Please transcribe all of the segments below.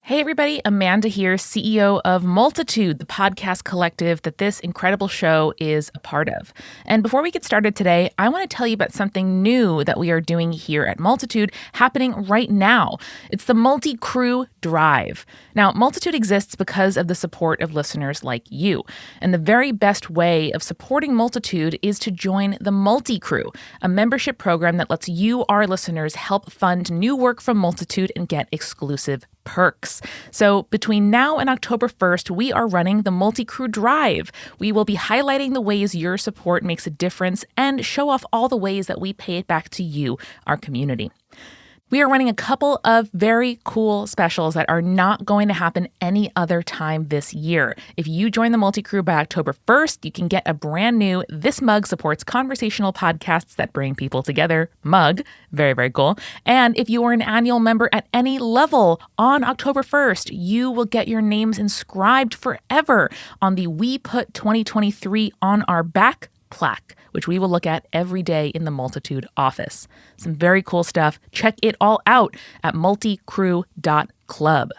Hey everybody, Amanda here, CEO of Multitude, the podcast collective that this incredible show is a part of. And before we get started today, I want to tell you about something new that we are doing here at Multitude happening right now. It's the MULTICREW DRIVE. Now, Multitude exists because of the support of listeners like you. And the very best way of supporting Multitude is to join the MultiCrew, a membership program that lets you, our listeners, help fund new work from Multitude and get exclusive perks. So between now and October 1st, we are running the MultiCrew Drive. We will be highlighting the ways your support makes a difference and show off all the ways that we pay it back to you, our community. We are running a couple of very cool specials that are not going to happen any other time this year. If you join the MultiCrew by October 1st, you can get a brand new This Mug Supports Conversational Podcasts That Bring People Together mug. Very, very cool. And if you are an annual member at any level on October 1st, you will get your names inscribed forever on the We Put 2023 on Our Back plaque, which we will look at every day in the Multitude office. Some very cool stuff. Check it all out at multicrew.club.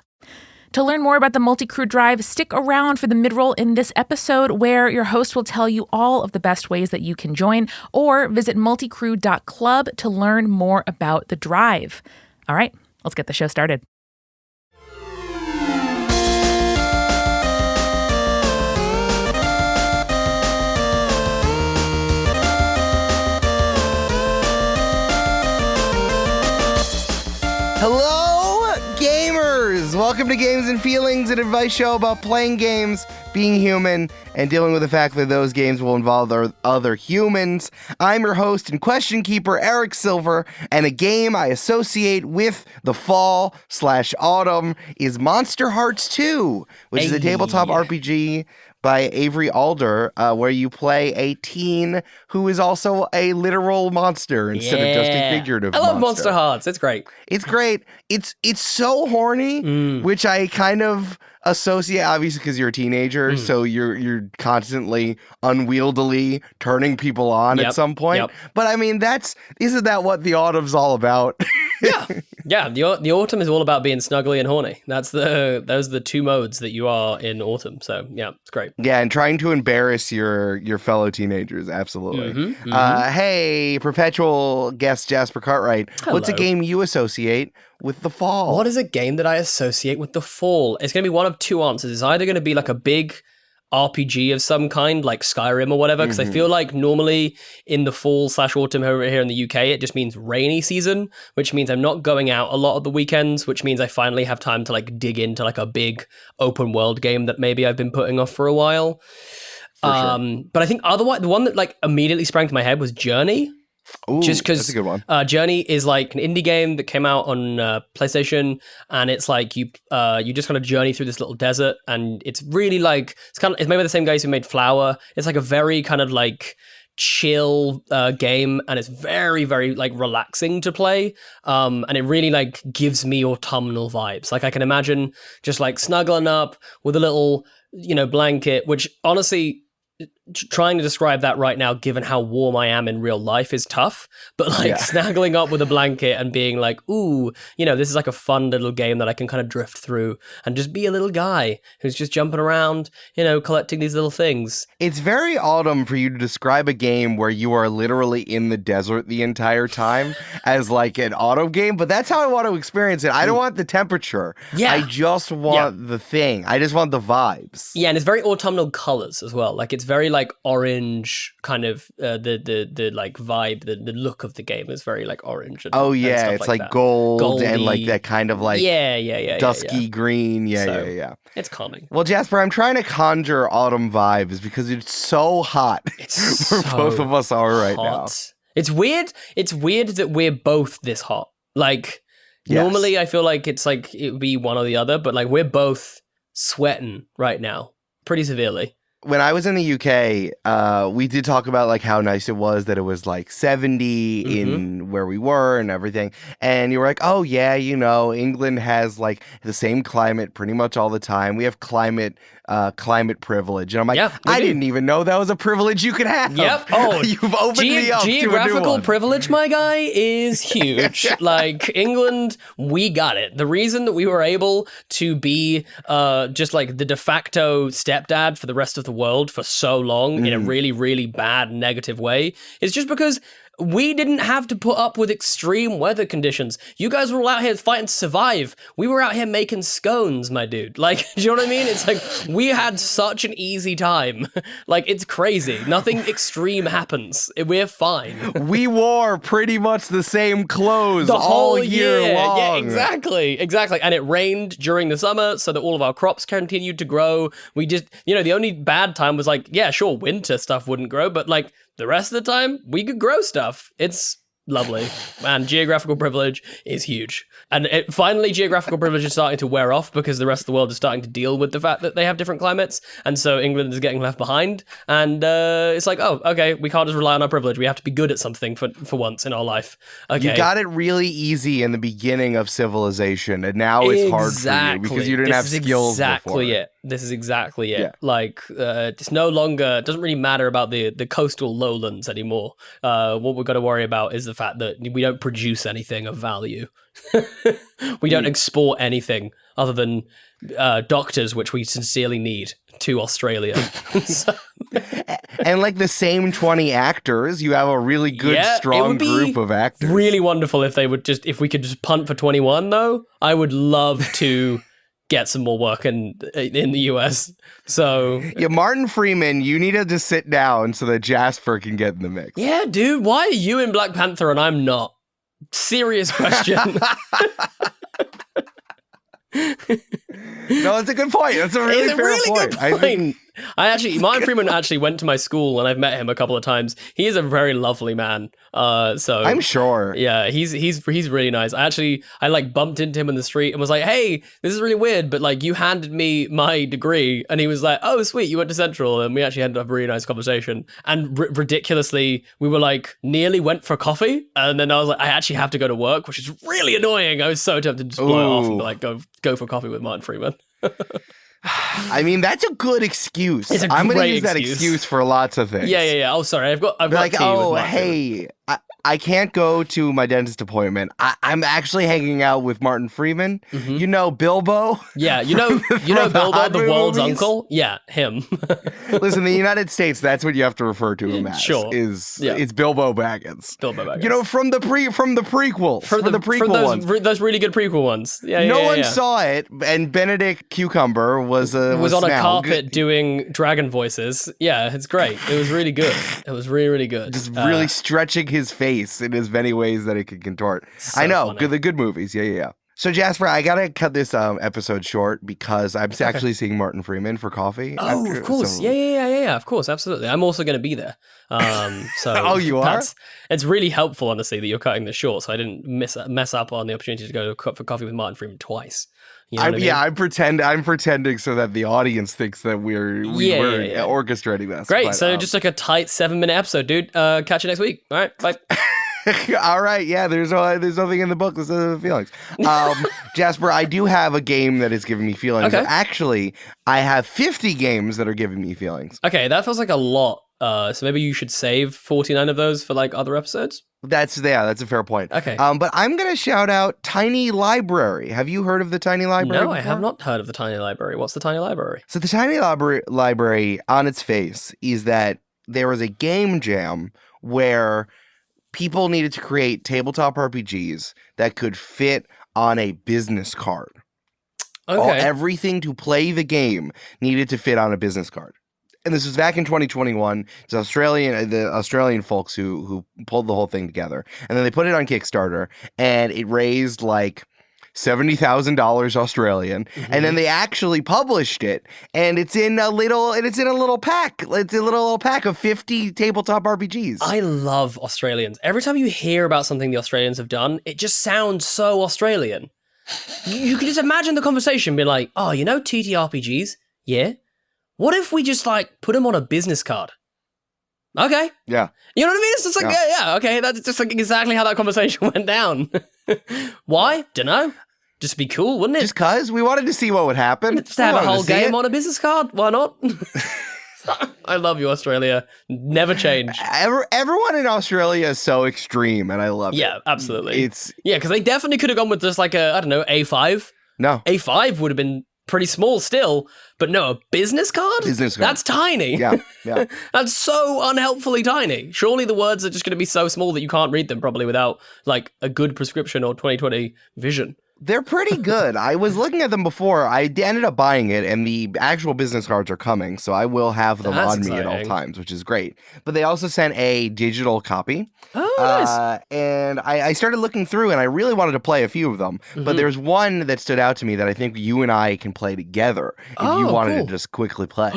To learn more about the MultiCrew Drive, stick around for the mid-roll in this episode where your host will tell you all of the best ways that you can join, or visit multicrew.club to learn more about the drive. All right, let's get the show started. Hello, gamers! Welcome to Games and Feelings, an advice show about playing games, being human, and dealing with the fact that those games will involve other humans. I'm your host and question keeper, Eric Silver, and a game I associate with the fall/autumn is Monster Hearts 2, which is a tabletop RPG by Avery Alder, where you play a teen who is also a literal monster instead of just a figurative monster. I love Monster Hearts. It's great. It's great. It's so horny, which I kind of associate, obviously, because you're a teenager, so you're constantly unwieldily turning people on at some point. But I mean, isn't that what the autumn's all about? Yeah. The autumn is all about being snuggly and horny. Those are the two modes that you are in autumn. So yeah, it's great. Yeah, and trying to embarrass your fellow teenagers, absolutely. Hey, perpetual guest Jasper Cartwright. Hello. What's a game you associate with the fall? What is a game that I associate with the fall? It's going to be one of two answers. It's either going to be like a big RPG of some kind, like Skyrim or whatever, because I feel like normally in the fall/autumn over here in the UK, it just means rainy season, which means I'm not going out a lot of the weekends, which means I finally have time to like dig into like a big open world game that maybe I've been putting off for a while. Sure. But I think otherwise, the one that like immediately sprang to my head was Journey. Ooh, just because that's a good one. Journey is like an indie game that came out on PlayStation, and it's like you just kind of journey through this little desert, and it's really like it's made by the same guys who made Flower. It's like a very kind of like chill game, and it's very, very like relaxing to play, and it really like gives me autumnal vibes. Like I can imagine just like snuggling up with a little blanket, which honestly, trying to describe that right now, given how warm I am in real life, is tough. But like snuggling up with a blanket and being like, ooh, this is like a fun little game that I can kind of drift through and just be a little guy who's just jumping around, collecting these little things. It's very autumn for you to describe a game where you are literally in the desert the entire time as like an auto game, but that's how I want to experience it. I don't want the temperature. Yeah. I just want the thing. I just want the vibes. Yeah, and it's very autumnal colors as well. Like it's very like orange kind of the like vibe, the look of the game is very like orange. And, and it's like gold Goldy, and like that kind of like dusky green. It's calming. Well, Jasper, I'm trying to conjure autumn vibes because it's so hot. It's where so both of us are right hot. now. It's weird. It's weird that we're both this hot. Like normally I feel like it's like it would be one or the other, but like we're both sweating right now pretty severely. when I was in the UK, we did talk about like how nice it was that it was like 70 in where we were and everything. And you were like, oh yeah, England has like the same climate pretty much all the time. We have climate privilege. And I'm like, I didn't even know that was a privilege you could have. Yep. Oh, you've opened me up to a new geographical one. privilege, my guy, is huge. Like England, we got it. The reason that we were able to be just like the de facto stepdad for the rest of the world for so long in a really, really bad negative way is just because we didn't have to put up with extreme weather conditions. You guys were all out here fighting to survive. We were out here making scones, my dude. Like, do you know what I mean? It's like, we had such an easy time. Like, it's crazy. Nothing extreme happens. We're fine. We wore pretty much the same clothes The all whole year long. Yeah, exactly. And it rained during the summer so that all of our crops continued to grow. We just, the only bad time was like, yeah, sure, winter stuff wouldn't grow, but like, the rest of the time, we could grow stuff. It's lovely. And geographical privilege is huge. And finally, geographical privilege is starting to wear off because the rest of the world is starting to deal with the fact that they have different climates. And so England is getting left behind. And it's like, oh, okay, we can't just rely on our privilege. We have to be good at something for once in our life. Okay. You got it really easy in the beginning of civilization, and now it's hard for you because you didn't have skills before. This is exactly it. Yeah. Like, it's no longer, it doesn't really matter about the coastal lowlands anymore. What we've got to worry about is the fact that we don't produce anything of value. We don't export anything other than doctors, which we sincerely need, to Australia. And like the same 20 actors, you have a really good, strong group of actors. Really wonderful if we could just punt for 21, though. I would love to get some more work in the US. So yeah, Martin Freeman, you need to just sit down so that Jasper can get in the mix. Yeah, dude, why are you in Black Panther and I'm not? Serious question. No, it's a good point. That's a really fair point. Good point. Martin Freeman actually went to my school and I've met him a couple of times. He is a very lovely man. So I'm sure. Yeah, he's really nice. I like bumped into him in the street and was like, "Hey, this is really weird, but like you handed me my degree," and he was like, "Oh, sweet, you went to Central," and we actually had a really nice conversation. And ridiculously, we were like nearly went for coffee, and then I was like, "I actually have to go to work," which is really annoying. I was so tempted to just blow it off and be like, go for coffee with Martin Freeman. I mean, that's a good excuse. I'm going to use that excuse for lots of things. Yeah. Oh, sorry. I've got like, tea oh, with hey, I can't go to my dentist appointment. I'm actually hanging out with Martin Freeman. Mm-hmm. You know Bilbo? Yeah, you know Bilbo, the world's uncle? Yeah, him. Listen, the United States, that's what you have to refer to him as. Sure. It's Bilbo Baggins. Bilbo Baggins. From the prequels. From the prequel ones. Those really good prequel ones. Yeah, no one saw it, and Benedict Cucumber was on Smaug. A carpet doing dragon voices. Yeah, it's great. It was really good. It was really, really good. Just really stretching his face in as many ways that it could contort. So I know, funny. the good movies. Yeah. So Jasper, I gotta cut this episode short because I'm actually seeing Martin Freeman for coffee. Oh, of course. So... Yeah. Of course, absolutely. I'm also going to be there. So oh, you are? It's really helpful, honestly, that you're cutting this short, so I didn't mess up on the opportunity to go for coffee with Martin Freeman twice. You know what I mean? Yeah, I'm pretending so that the audience thinks that we're orchestrating this. Great. But, so just like a tight 7-minute episode, dude. Catch you next week. All right. Bye. All right. Yeah, there's nothing in the book that says feelings. Jasper, I do have a game that is giving me feelings. Okay. Actually, I have 50 games that are giving me feelings. Okay, that feels like a lot. So maybe you should save 49 of those for like other episodes? That's a fair point. Okay. But I'm going to shout out Tiny Library. Have you heard of the Tiny Library? No, I have not heard of the Tiny Library. What's the Tiny Library? So the Tiny Library on its face is that there was a game jam where people needed to create tabletop RPGs that could fit on a business card. Okay. Everything to play the game needed to fit on a business card. And this was back in 2021. It's the Australian folks who pulled the whole thing together. And then they put it on Kickstarter, and it raised like $70,000 Australian. Mm-hmm. And then they actually published it, and it's in a little pack. It's a little pack of 50 tabletop RPGs. I love Australians. Every time you hear about something the Australians have done, it just sounds so Australian. You can just imagine the conversation being like, "Oh, you know TTRPGs? Yeah. what if we just like put them on a business card? Okay. Yeah. You know what I mean? It's just like, yeah, okay. That's just like exactly how that conversation went down. Why? Dunno. Just be cool, wouldn't it? Just cause we wanted to see what would happen. Just have a whole game on a business card. Why not? I love you, Australia. Never change. Everyone in Australia is so extreme, and I love it. Yeah, absolutely. It's because they definitely could have gone with just like a, I don't know, A5. No. A5 would have been pretty small still, but no, a business card? Business card. That's tiny. Yeah. That's so unhelpfully tiny. Surely the words are just going to be so small that you can't read them probably without like a good prescription or 20/20 vision. They're pretty good. I was looking at them before. I ended up buying it, and the actual business cards are coming, so I will have them That's on me at all exciting. times, which is great. But they also sent a digital copy. Oh, nice. And I started looking through, and I really wanted to play a few of them. But there's one that stood out to me that I think you and I can play together if you wanted cool. to just quickly play.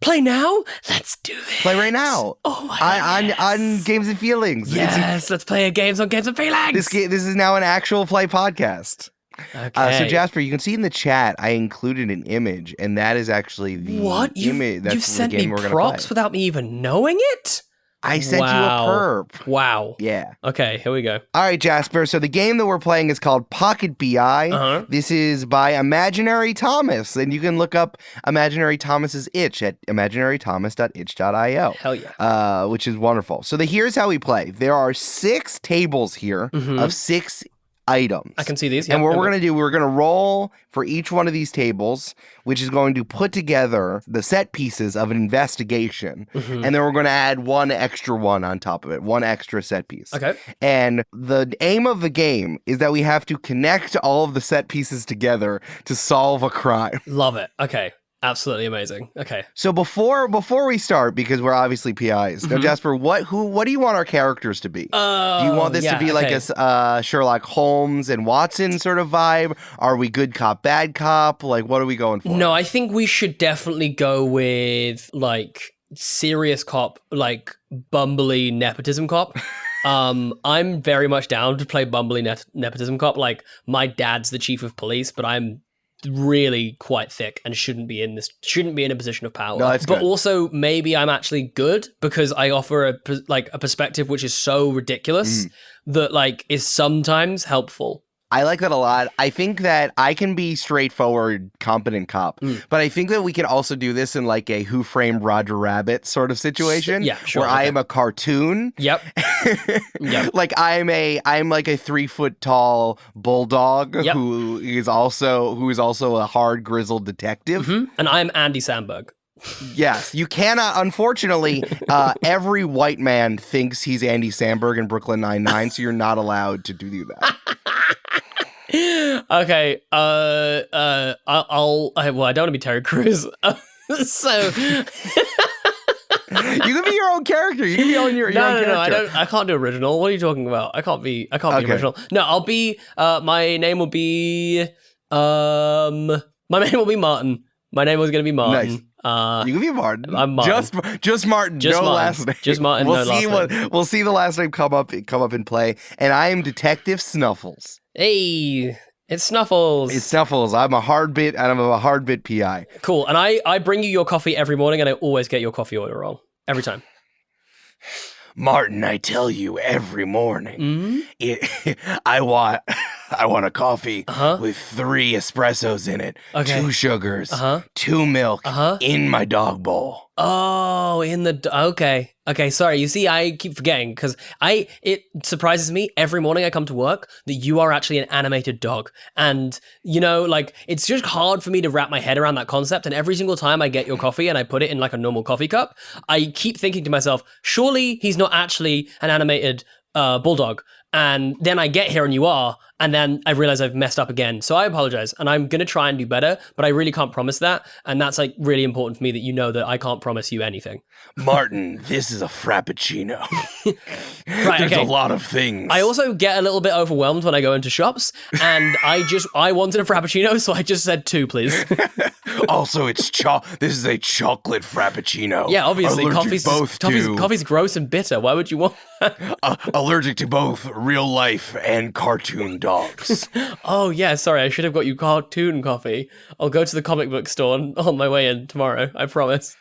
Play now? Let's do this. Play right now. Oh my God. On Games and Feelings. Yes, let's play games on Games and Feelings. This is now an actual play podcast. Okay. So Jasper, you can see in the chat I included an image, and that is actually the image. That's You've sent the game me we're props play. without me even knowing it? I sent you a perp. Wow. Yeah. Okay, here we go. All right, Jasper. So the game that we're playing is called Pocket BI. Uh-huh. This is by Imaginary Thomas, and you can look up Imaginary Thomas's itch at imaginarythomas.itch.io. Hell yeah. Which is wonderful. So here's how we play. There are 6 tables here of 6 items. I can see these. And yeah, what we're going to do, we're going to roll for each one of these tables, which is going to put together the set pieces of an investigation. And then we're going to add one extra one on top of it, one extra set piece. Okay. And the aim of the game is that we have to connect all of the set pieces together to solve a crime. Love it. Okay. Absolutely amazing. Okay. So before we start, because we're obviously PIs, now Jasper, what do you want our characters to be? Do you want this to be like a Sherlock Holmes and Watson sort of vibe? Are we good cop, bad cop? Like, what are we going for? No, I think we should definitely go with like serious cop, like bumbly nepotism cop. I'm very much down to play bumbly nepotism cop. Like my dad's the chief of police, but I'm really quite thick and shouldn't be in a position of power. No, that's but good. also maybe I'm actually good because I offer a perspective which is so ridiculous that like is sometimes helpful. I like that a lot. I think that I can be straightforward, competent cop, but I think that we can also do this in like a Who Framed Roger Rabbit sort of situation. Yeah, sure. Where I am a cartoon. Yep. Like I'm like a 3 foot tall bulldog who is also a hard grizzled detective. And I'm Andy Samberg. Yes, you cannot. Unfortunately, every white man thinks he's Andy Samberg in Brooklyn Nine-Nine, so you're not allowed to do that. Okay. Well, I don't want to be Terry Crews. So You can be your own character. You can be on your own character. No. I can't do original. What are you talking about? I can't be original. No, I'll be. My name will be. My name will be Martin. My name was going to be Martin. Nice. You can be Martin. I'm Martin. Just Martin. Just no Martin. last name. Just Martin. We'll no see last name. We'll see the last name come up in play. And I am Detective Snuffles. Hey, it's Snuffles. It's Snuffles. I'm a hard bit PI. Cool. And I bring you your coffee every morning, and I always get your coffee order wrong every time. Martin, I tell you every morning, I want a coffee with 3 espressos in it, Okay. 2 sugars, 2 milk in my dog bowl. Oh, okay. Sorry. You see, I keep forgetting because it surprises me every morning I come to work that you are actually an animated dog, and like it's just hard for me to wrap my head around that concept. And every single time I get your coffee and I put it in like a normal coffee cup, I keep thinking to myself, surely he's not actually an animated bulldog. And then I get here and you are, and then I realize I've messed up again. So I apologize, and I'm going to try and do better, but I really can't promise that. And that's like really important for me that you know that I can't promise you anything. Martin, this is a frappuccino. Right, There's okay. a lot of things. I also get a little bit overwhelmed when I go into shops, and I wanted a frappuccino, so I just said 2, please. Also, this is a chocolate frappuccino. Yeah, obviously, Allergic coffee's gross and bitter. Why would you want that? Allergic to both real life and cartoon dog dogs. Oh, yeah, sorry, I should have got you cartoon coffee. I'll go to the comic book store on my way in tomorrow, I promise.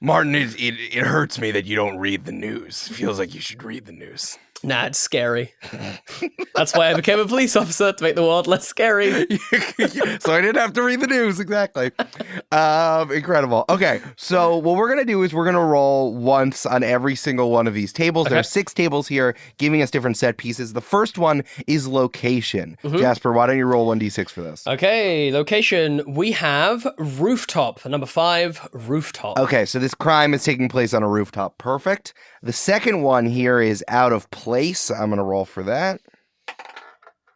Martin, it hurts me that you don't read the news. It feels like you should read the news. Nah, it's scary. That's why I became a police officer, to make the world less scary. So I didn't have to read the news, exactly. Incredible. Okay, so what we're going to do is we're going to roll once on every single one of these tables. Okay. There are 6 tables here, giving us different set pieces. The first one is location. Jasper, why don't you roll 1d6 for this? Okay, location. We have rooftop. Number 5, rooftop. Okay, so this crime is taking place on a rooftop. Perfect. The second one here is out of place. I'm going to roll for that.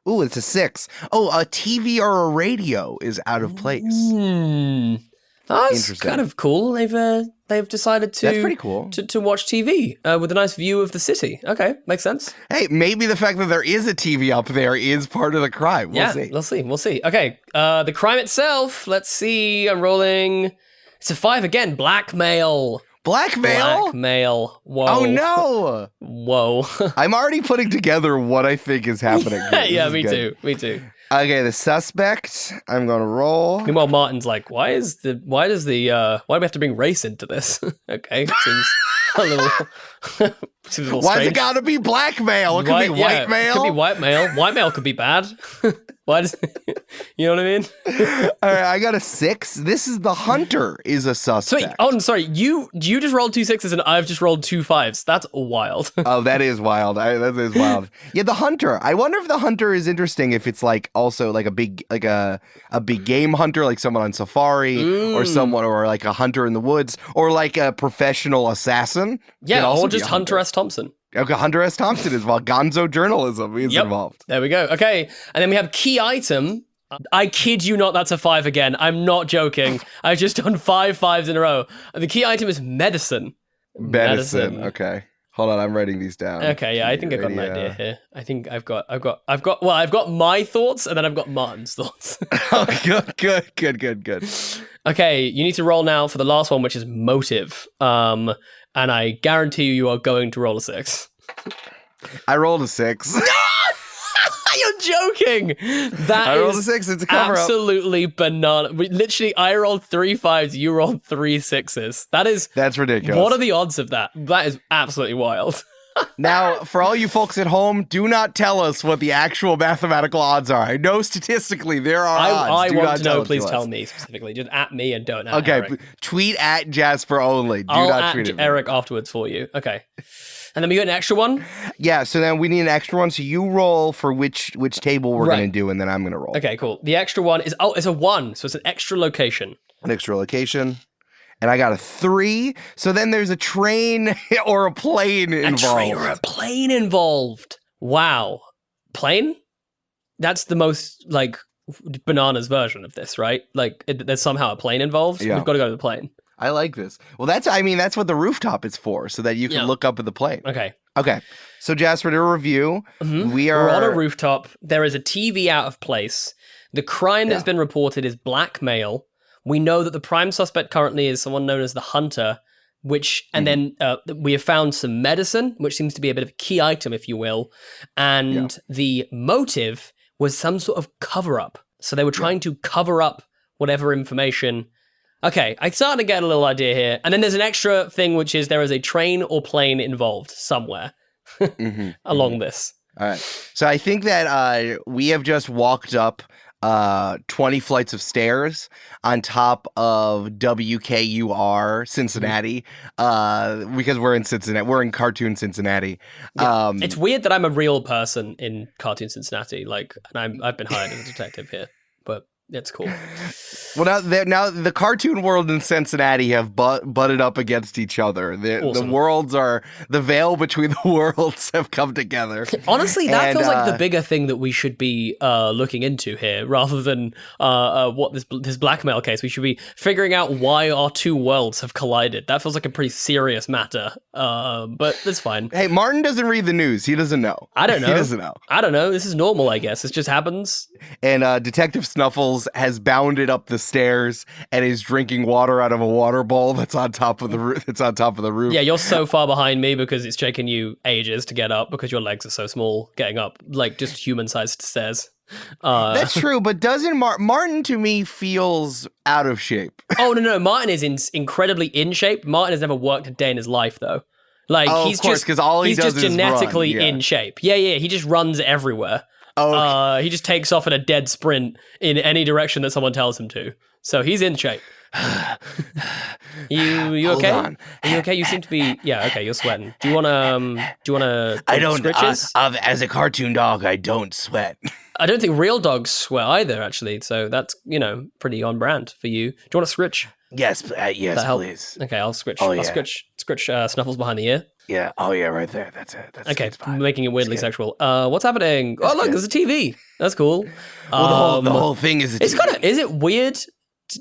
Ooh, it's a 6. Oh, a TV or a radio is out of place. That's kind of cool. They've decided to. That's pretty cool. To watch TV with a nice view of the city. Okay, makes sense. Hey, maybe the fact that there is a TV up there is part of the crime. We'll see. We'll see. Okay, the crime itself. Let's see. I'm rolling. It's a 5 again. Blackmail. Blackmail. Whoa. Oh, no. Whoa. I'm already putting together what I think is happening here. Yeah, me too. Okay, the suspect, I'm going to roll. Meanwhile, Martin's like, why do we have to bring race into this? Okay, seems a little Why's it got to be blackmail? It could be white mail. It could be white mail. White mail could be bad. Why does you know what I mean? All right, I got a 6. This is the hunter is a suspect. Sweet. Oh, I'm sorry. You just rolled 2 6s and I've just rolled 2 5s. That's wild. Oh, that is wild. That is wild. Yeah, the hunter. I wonder if the hunter is interesting. If it's like also like a big game hunter, like someone on safari, or someone, or like a hunter in the woods, or like a professional assassin. Yeah, or just Hunter S. Thompson. Okay, Hunter S. Thompson is involved. Gonzo journalism is involved. There we go. Okay, and then we have key item. I kid you not, that's a 5 again. I'm not joking. I've just done 5 5s in a row. And the key item is medicine. Medicine. Okay. Hold on, I'm writing these down. Okay, yeah, I think I've got an idea here. I think I've got my thoughts and then I've got Martin's thoughts. Oh, good. Okay, you need to roll now for the last one, which is motive. And I guarantee you are going to roll a 6. I rolled a 6. You're joking. I rolled a 6. It's a cover-up. Absolutely banana. Literally, I rolled 3 5s. You rolled 3 6s. That's ridiculous. What are the odds of that? That is absolutely wild. Now, for all you folks at home, do not tell us what the actual mathematical odds are. I know statistically there are odds. I want to know. Please tell me specifically. Just at me and don't at Eric. Tweet at Jasper only. I'll not tweet at Eric afterwards for you. Okay. And then we got an extra one? Yeah, so then we need an extra one. So you roll for which table we're going to do, and then I'm going to roll. Okay, cool. The extra one is, it's a 1, so it's an extra location. An extra location. And I got a 3. So then there's a train or a plane involved. A train or a plane involved. Wow. Plane? That's the most, like, bananas version of this, right? Like, there's somehow a plane involved. Yeah. We've got to go to the plane. I like this. Well, that's what the rooftop is for, so that you can look up at the plane. Okay. So, Jasper, to review, we're on a rooftop. There is a TV out of place. The crime that's been reported is blackmail. We know that the prime suspect currently is someone known as the Hunter, and then we have found some medicine, which seems to be a bit of a key item, if you will. And the motive was some sort of cover-up. So they were trying to cover up whatever information. Okay, I started to get a little idea here. And then there's an extra thing, which is there is a train or plane involved somewhere along this. All right. So I think that we have just walked up 20 flights of stairs on top of WKUR Cincinnati, because we're in Cincinnati. We're in cartoon Cincinnati. It's weird that I'm a real person in cartoon Cincinnati, and I've been hired as a detective here, but it's cool. Well, now the cartoon world in Cincinnati have butted up against each other. Awesome. The veil between the worlds have come together. Honestly, that feels like the bigger thing that we should be looking into here, rather than what this blackmail case. We should be figuring out why our two worlds have collided. That feels like a pretty serious matter, but that's fine. Hey, Martin doesn't read the news. He doesn't know. I don't know. He doesn't know. I don't know. This is normal, I guess. It just happens. And Detective Snuffles has bounded up the stairs and is drinking water out of a water bowl that's on top of the roof. Yeah, you're so far behind me because it's taken you ages to get up because your legs are so small getting up, like just human-sized stairs. That's true, but doesn't Martin to me feels out of shape? Oh, no. Martin is incredibly in shape. Martin has never worked a day in his life, though. Like, of course, because all he does is genetically run, in shape. Yeah, he just runs everywhere. Oh, okay. He just takes off in a dead sprint in any direction that someone tells him to. So he's in shape. You okay? Hold on. Are you okay? You seem to be. Yeah, okay. You're sweating. Do you wanna? I don't. Scritches? As a cartoon dog, I don't sweat. I don't think real dogs sweat either, actually. So that's pretty on brand for you. Do you want to scritch? Yes, please. Okay, I'll scritch. Oh, I'll yeah. scritch Snuffles behind the ear. Yeah. Oh yeah, right there. That's it. Okay, it's fine. making it weirdly It's good. sexual. What's happening? Oh, look, there's a TV. That's cool. Well, the whole thing is. It's kind of. Is it weird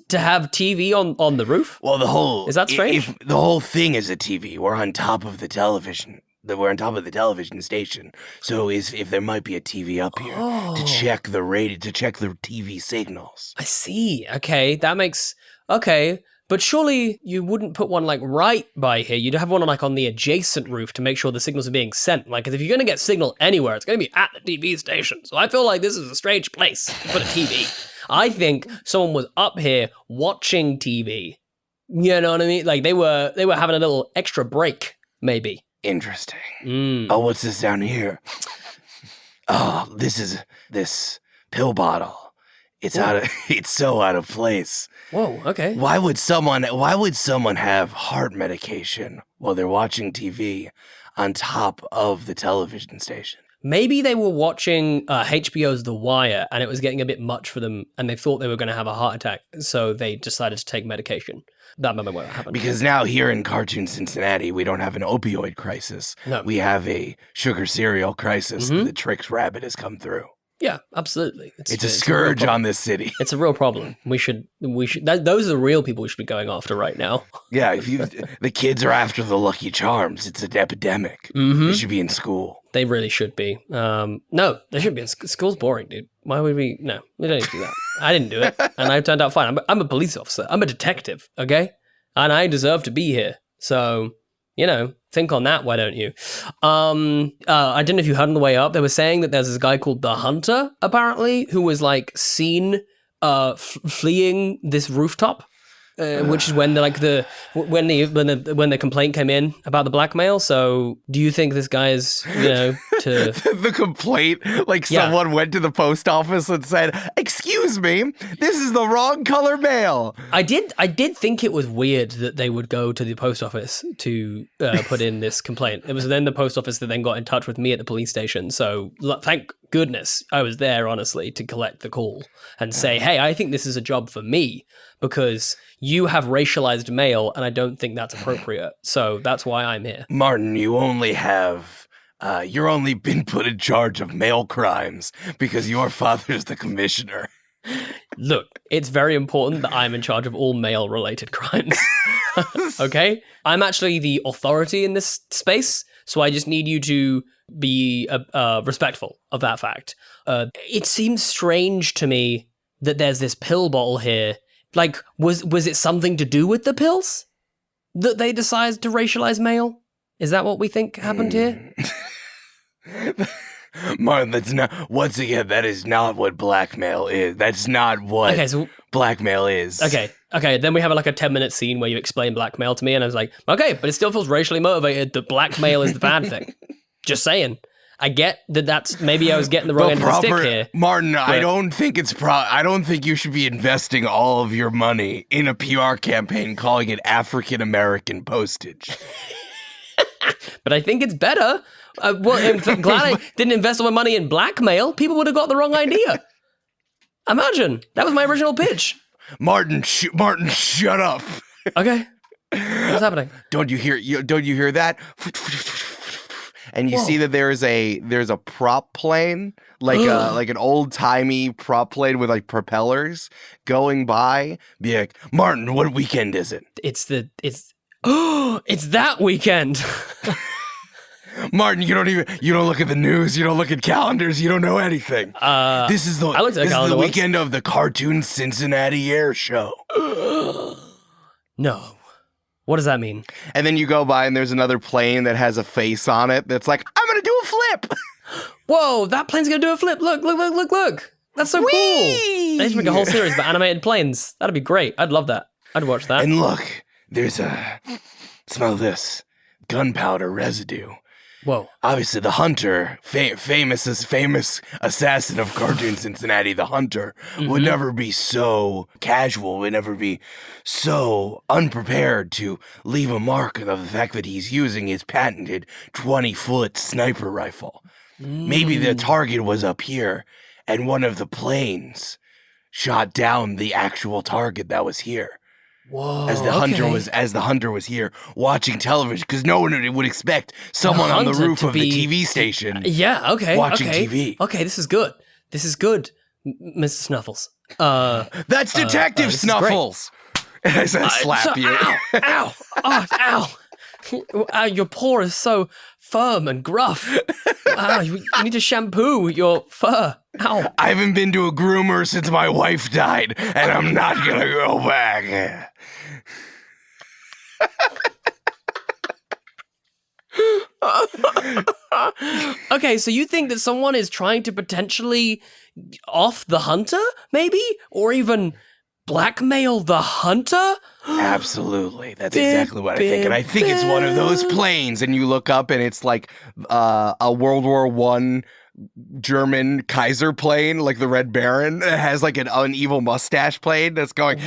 to have TV on the roof? Well, the whole Is that strange? If the whole thing is a TV. We're on top of the television. We're on top of the television station. So if there might be a TV up here to check the TV signals. I see. Okay, that makes But surely you wouldn't put one like right by here. You'd have one like on the adjacent roof to make sure the signals are being sent. Like, 'cause if you're going to get signal anywhere, it's going to be at the TV station. So I feel like this is a strange place to put a TV. I think someone was up here watching TV. You know what I mean? Like they were having a little extra break, maybe. Interesting. Oh, what's this down here? Oh, this pill bottle. It's so out of place. Whoa, okay. Why would someone have heart medication while they're watching TV on top of the television station? Maybe they were watching HBO's The Wire and it was getting a bit much for them and they thought they were going to have a heart attack, so they decided to take medication. That might be what happened. Because now here in Cartoon Cincinnati, we don't have an opioid crisis. No. We have a sugar cereal crisis. Mm-hmm. The Trix Rabbit has come through. Yeah, absolutely. It's a scourge on this city. It's a real problem. We should. Those are the real people we should be going after right now. Yeah, the kids are after the Lucky Charms. It's an epidemic. Mm-hmm. They should be in school. They really should be. No, they shouldn't be in school. School's boring, dude. Why would we? No, we don't need to do that. I didn't do it, and I turned out fine. I'm a police officer. I'm a detective, okay? And I deserve to be here. So, think on that, why don't you? I don't know if you heard on the way up, they were saying that there's this guy called the Hunter, apparently, who was like seen fleeing this rooftop, which is when when the complaint came in about the blackmail. So, do you think this guy is to the complaint? Like someone went to the post office and said, "Excuse me, this is the wrong color mail." I did think it was weird that they would go to the post office to put in this complaint. It was then the post office that then got in touch with me at the police station. So thank goodness I was there, honestly, to collect the call and say, hey, I think this is a job for me because you have racialized mail and I don't think that's appropriate. So that's why I'm here. Martin, you only have... you're only been put in charge of mail crimes because your father's the commissioner. Look, it's very important that I'm in charge of all mail-related crimes. Okay? I'm actually the authority in this space, so I just need you to be respectful of that fact. It seems strange to me that there's this pill bottle here. Like, was it something to do with the pills that they decided to racialize mail? Is that what we think happened here? Martin, that's not. Once again, that is not what blackmail is. That's not what blackmail is. Okay. Then we have like a 10-minute scene where you explain blackmail to me, and I was like, okay, but it still feels racially motivated. That blackmail is the bad thing. Just saying. I get that. That's maybe I was getting the wrong end of the stick here, Martin. I don't think it's I don't think you should be investing all of your money in a PR campaign calling it African American postage. But I think it's better. I'm glad I didn't invest all my money in blackmail. People would have got the wrong idea. Imagine. That was my original pitch. Martin, shut up. Okay. What's happening? Don't you hear that? And you see that there's a prop plane, like an old-timey prop plane with like propellers going by. Be like, Martin, what weekend is it? It's that weekend. Martin, you don't look at the news, you don't look at calendars, you don't know anything. This is the weekend of the Cartoon Cincinnati Air Show. No. What does that mean? And then you go by and there's another plane that has a face on it that's like, I'm going to do a flip. Whoa, that plane's going to do a flip. Look. That's so cool. They should make a whole series about animated planes. That'd be great. I'd love that. I'd watch that. And look, there's smell this, gunpowder residue. Whoa. Obviously, the Hunter, famous assassin of Cartoon Cincinnati, the Hunter, would never be so casual, would never be so unprepared to leave a mark of the fact that he's using his patented 20-foot sniper rifle. Maybe the target was up here, and one of the planes shot down the actual target that was here. Whoa, as the hunter was here watching television, because no one would expect someone on the roof of the TV station. Watching TV. Okay, this is good. Mr. Snuffles. That's Detective Snuffles. And I slap you. Ow! Ow! Your paw is so firm and gruff. You need to shampoo your fur. Ow! I haven't been to a groomer since my wife died, and I'm not gonna go back. Okay, so you think that someone is trying to potentially off the Hunter, maybe? Or even blackmail the Hunter? Absolutely. That's exactly what I think. And I think it's one of those planes, and you look up and it's like a World War I German Kaiser plane, like the Red Baron. It has like an evil mustache plane that's going,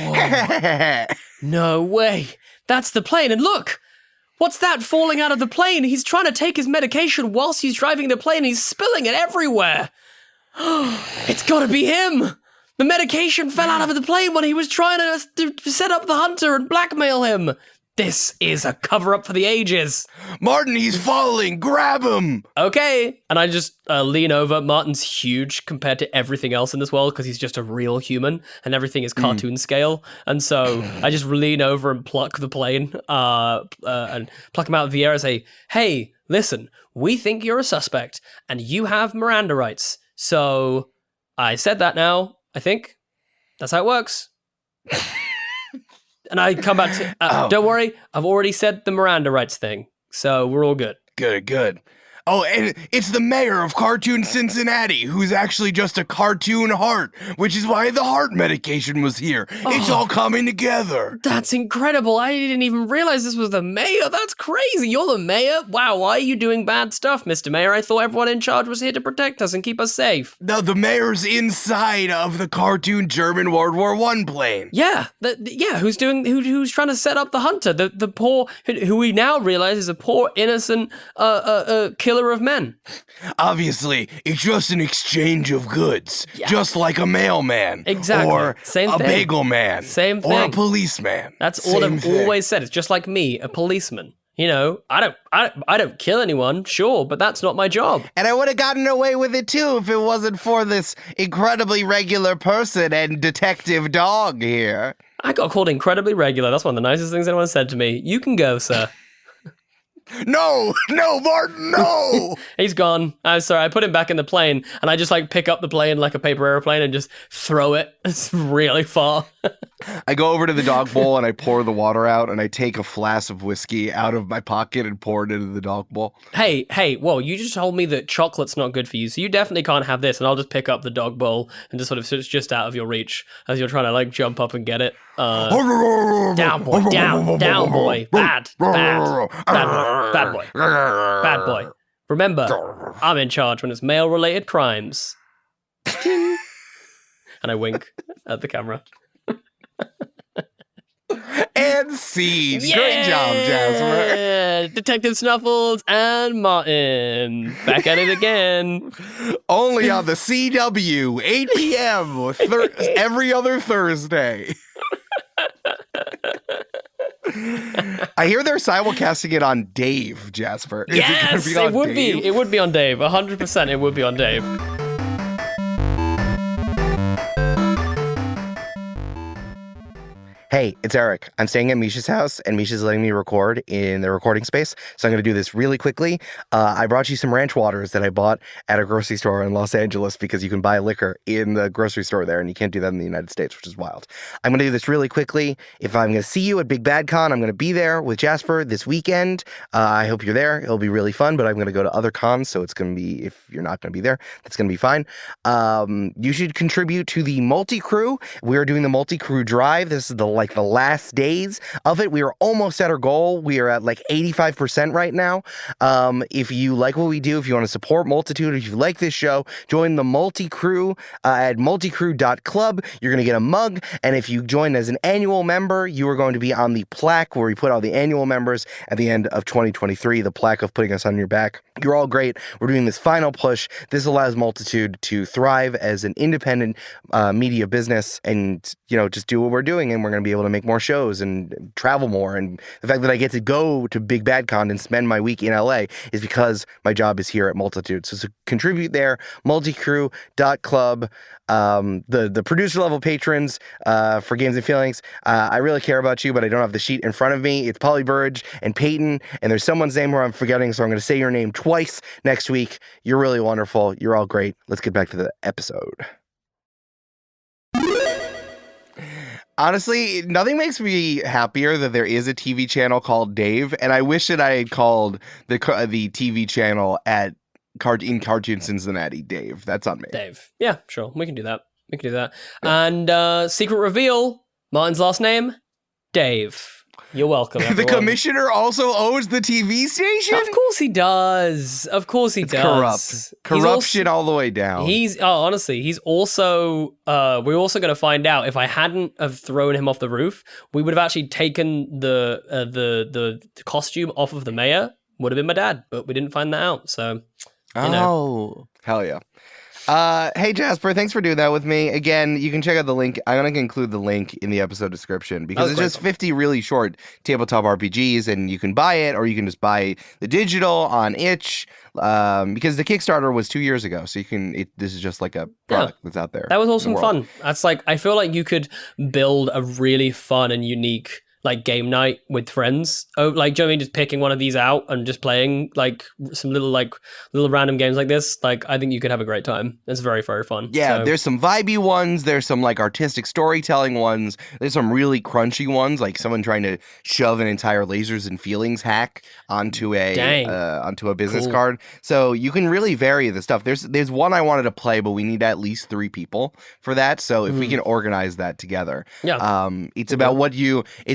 no way. That's the plane. And look, what's that falling out of the plane? He's trying to take his medication whilst he's driving the plane. He's spilling it everywhere. It's gotta be him. The medication fell out of the plane when he was trying to set up the Hunter and blackmail him. This is a cover-up for the ages. Martin, he's falling. Grab him. Okay. And I just lean over. Martin's huge compared to everything else in this world because he's just a real human and everything is cartoon scale. And so I just lean over and pluck the plane and pluck him out of the air and say, hey, listen, we think you're a suspect and you have Miranda rights. So I said that now. I think that's how it works. And I come back to, don't worry, I've already said the Miranda rights thing, so we're all good. Good. Oh, and it's the mayor of Cartoon Cincinnati, who's actually just a cartoon heart, which is why the heart medication was here. It's all coming together. That's incredible. I didn't even realize this was the mayor. That's crazy. You're the mayor? Wow, why are you doing bad stuff, Mr. Mayor? I thought everyone in charge was here to protect us and keep us safe. No, the mayor's inside of the cartoon German World War I plane. Yeah, who's trying to set up the Hunter, the poor, who we now realize is a poor, innocent, killer of men. Obviously, it's just an exchange of goods, just like a mailman, exactly, or same a thing. Bagel man, same thing, or a policeman. That's all I've always said. It's just like me, a policeman. You know, I don't kill anyone, sure, but that's not my job. And I would have gotten away with it too if it wasn't for this incredibly regular person and detective dog here. I got called incredibly regular. That's one of the nicest things anyone said to me. You can go, sir. No, Martin, no! He's gone. I'm sorry. I put him back in the plane, and I just pick up the plane like a paper airplane and just throw it. It's really far. I go over to the dog bowl and I pour the water out, and I take a flask of whiskey out of my pocket and pour it into the dog bowl. Hey, whoa, you just told me that chocolate's not good for you, so you definitely can't have this, and I'll just pick up the dog bowl and just it's just out of your reach as you're trying to jump up and get it. Down, boy, down, boy. Bad boy. Remember, I'm in charge when it's male-related crimes. Ting. And I wink at the camera. And scene. Yeah! Great job, Jasper. Detective Snuffles and Martin. Back at it again. Only on the CW, 8 p.m. Every other Thursday. I hear they're simulcasting it on Dave, Jasper. Yes, it would be. It would be on Dave. 100% it would be on Dave. Hey, it's Eric. I'm staying at Mischa's house, and Mischa's letting me record in the recording space, so I'm going to do this really quickly. I brought you some ranch waters that I bought at a grocery store in Los Angeles because you can buy liquor in the grocery store there, and you can't do that in the United States, which is wild. I'm going to do this really quickly. If I'm going to see you at Big Bad Con, I'm going to be there with Jasper this weekend. I hope you're there. It'll be really fun, but I'm going to go to other cons, so it's going to be, if you're not going to be there, that's going to be fine. You should contribute to the multi-crew. We're doing the multi-crew drive. This is the last days of it. We are almost at our goal. We are at 85% right now. If you like what we do, if you want to support Multitude, if you like this show, join the multi-crew at multicrew.club. You're going to get a mug. And if you join as an annual member, you are going to be on the plaque where we put all the annual members at the end of 2023, the plaque of putting us on your back. You're all great. We're doing this final push. This allows Multitude to thrive as an independent media business and, just do what we're doing. And we're going to be able to make more shows and travel more. And the fact that I get to go to Big Bad Con and spend my week in LA is because my job is here at Multitude. So contribute there, multicrew.club. The producer level patrons for Games and Feelings. I really care about you, but I don't have the sheet in front of me. It's Polly Burge and Peyton, and there's someone's name who I'm forgetting, so I'm going to say your name twice next week. You're really wonderful. You're all great. Let's get back to the episode. Honestly, nothing makes me happier that there is a TV channel called Dave, and I wish that I had called the TV channel in Cartoon Cincinnati Dave. That's on me. Dave. Yeah, sure. We can do that. Yeah. And secret reveal, Martin's last name, Dave. You're welcome, everyone. The commissioner also owns the TV station? Of course he does. It's corrupt. Corruption all the way down. Honestly, he's also, we're also going to find out, if I hadn't have thrown him off the roof, we would have actually taken the costume off of the mayor. Would have been my dad, but we didn't find that out, so, hell yeah. Hey Jasper, thanks for doing that with me. Again, you can check out the link. I'm going to include the link in the episode description because it's just 50 really short tabletop RPGs, and you can buy it or you can just buy the digital on itch. Because the Kickstarter was 2 years ago, so this is just like a product that's out there. That was awesome fun. That's I feel like you could build a really fun and unique game night with friends. Oh, do you know what I mean? Just picking one of these out and just playing some little random games like this. I think you could have a great time. It's very, very fun. Yeah, there's some vibey ones. There's some artistic storytelling ones. There's some really crunchy ones, like someone trying to shove an entire lasers and feelings hack onto a business card. So you can really vary the stuff. There's one I wanted to play, but we need at least 3 people for that. So if we can organize that together, it's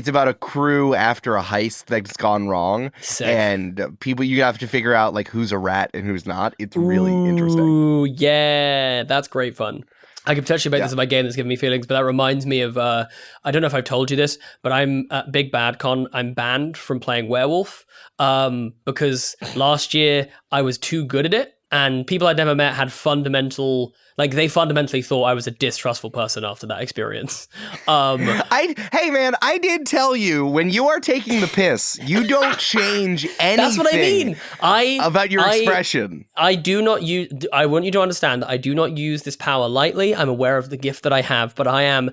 about a crew after a heist that's gone wrong. Sick. And people, you have to figure out who's a rat and who's not. It's really interesting. Ooh, yeah, that's great fun. I could potentially make this my game that's giving me feelings, but that reminds me of, I don't know if I've told you this, but I'm at Big Bad Con, I'm banned from playing Werewolf because last year I was too good at it, and people I'd never met had they fundamentally thought I was a distrustful person after that experience. Hey man, I did tell you, when you are taking the piss, you don't change anything. That's what I mean. About your expression. I want you to understand that I do not use this power lightly. I'm aware of the gift that I have, but I am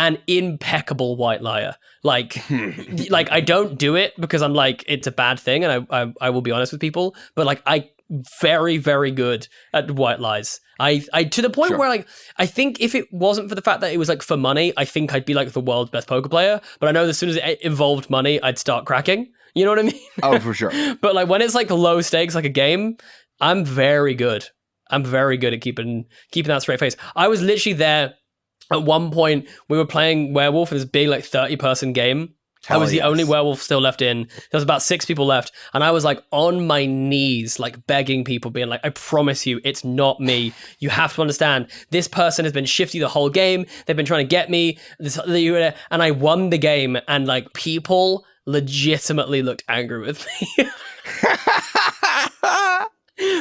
an impeccable white liar. I don't do it because I'm it's a bad thing, and I will be honest with people, but I very, very good at white lies. I to the point where I think if it wasn't for the fact that it was for money, I think I'd be the world's best poker player. But I know as soon as it involved money, I'd start cracking. You know what I mean? Oh, for sure. But when it's low stakes, a game, I'm very good. I'm very good at keeping that straight face. I was literally there at one point. We were playing Werewolf in this big 30-person game. I was the only werewolf still left in. There was about 6 people left. And I was on my knees, begging people, being I promise you, it's not me. You have to understand, this person has been shifty the whole game. They've been trying to get me. And I won the game. And people legitimately looked angry with me.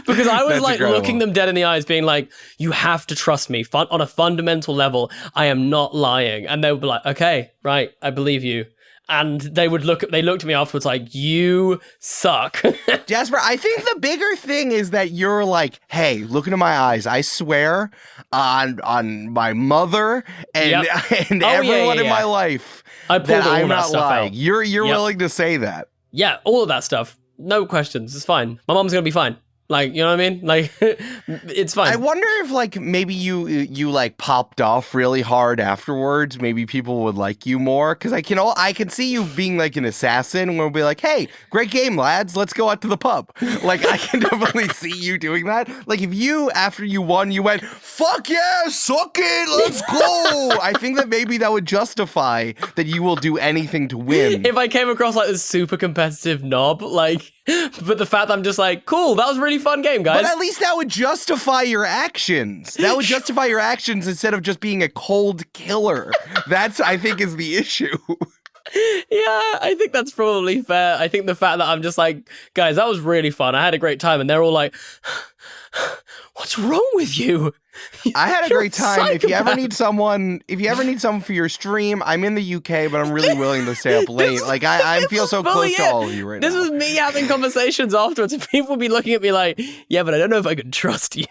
Because I was looking them dead in the eyes, being you have to trust me. On a fundamental level, I am not lying. And they would be okay, right, I believe you. and they looked at me afterwards like, you suck. Jasper, I think the bigger thing is that you're like, hey, look into my eyes. I swear on my mother and, and everyone in my life I pulled that all I'm that not stuff lying. out. You're willing to say that. Yeah, all of that stuff. No questions. It's fine. My mom's going to be fine. Like, you know what I mean? Like, it's fine. I wonder if, like, maybe you like popped off really hard afterwards. Maybe people would like you more. Because I can see you being like an assassin and we'll be like, hey, great game, lads. Let's go out to the pub. Like, I can definitely see you doing that. Like, if you, after you won, you went, fuck yeah, suck it, let's go. I think that maybe that would justify that you will do anything to win. If I came across like this super competitive knob, like, but the fact that I'm just like, cool, that was a really fun game, guys. But at least that would justify your actions. That would justify your actions instead of just being a cold killer. That's, I think, is the issue. Yeah, I think that's probably fair. I think the fact that I'm just like, guys, that was really fun. I had a great time. And they're all like, what's wrong with you? I had a great time. If you ever need someone for your stream, I'm in the UK, but I'm really willing to stay up late. Like I feel so close to all of you right now. This was me having conversations afterwards, and people would be looking at me like, yeah, but I don't know if I can trust you.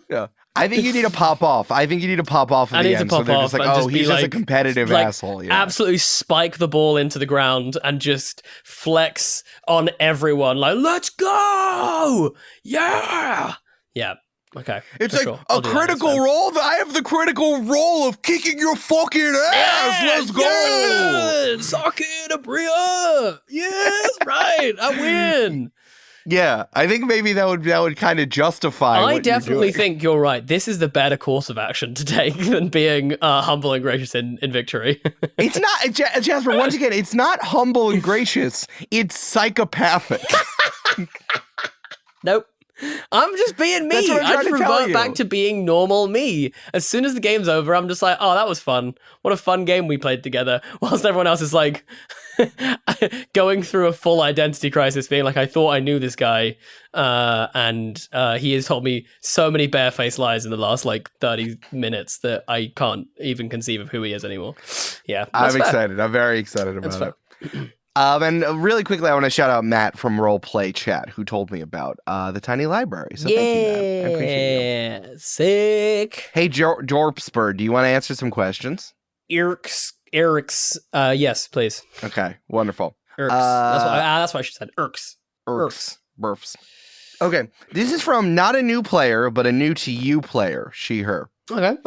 Yeah. I think you need to pop off. I think you need to pop off at the end. So they're just like, oh, he's just a competitive asshole. Yeah. Absolutely spike the ball into the ground and just flex on everyone. Like, let's go! Yeah! Yeah. Okay. It's like a critical role. I have the critical role of kicking your fucking ass. Let's go. Yes! Suck it, Abria. Yes, right. I win. Yeah, I think maybe that would kind of justify. I definitely think you're right. This is the better course of action to take than being humble and gracious in victory. It's not, Jasper. Once again, it's not humble and gracious. It's psychopathic. Nope. I'm just being me. I just revert back to being normal me. As soon as the game's over, I'm just like, oh, that was fun. What a fun game we played together. Whilst everyone else is like going through a full identity crisis, being like, I thought I knew this guy. And he has told me so many barefaced lies in the last like 30 minutes that I can't even conceive of who he is anymore. Yeah. I'm excited. I'm very excited about it. And really quickly, I want to shout out Matt from Roleplay Chat, who told me about the tiny library. So thank you, Matt. I appreciate you. Sick. Hey, Jorpspur, do you want to answer some questions? Eric's. Yes, please. Okay, wonderful. Irks. That's why she said Irks. Burps. Okay, this is from not a new player, but a new to you player, she, her. Okay.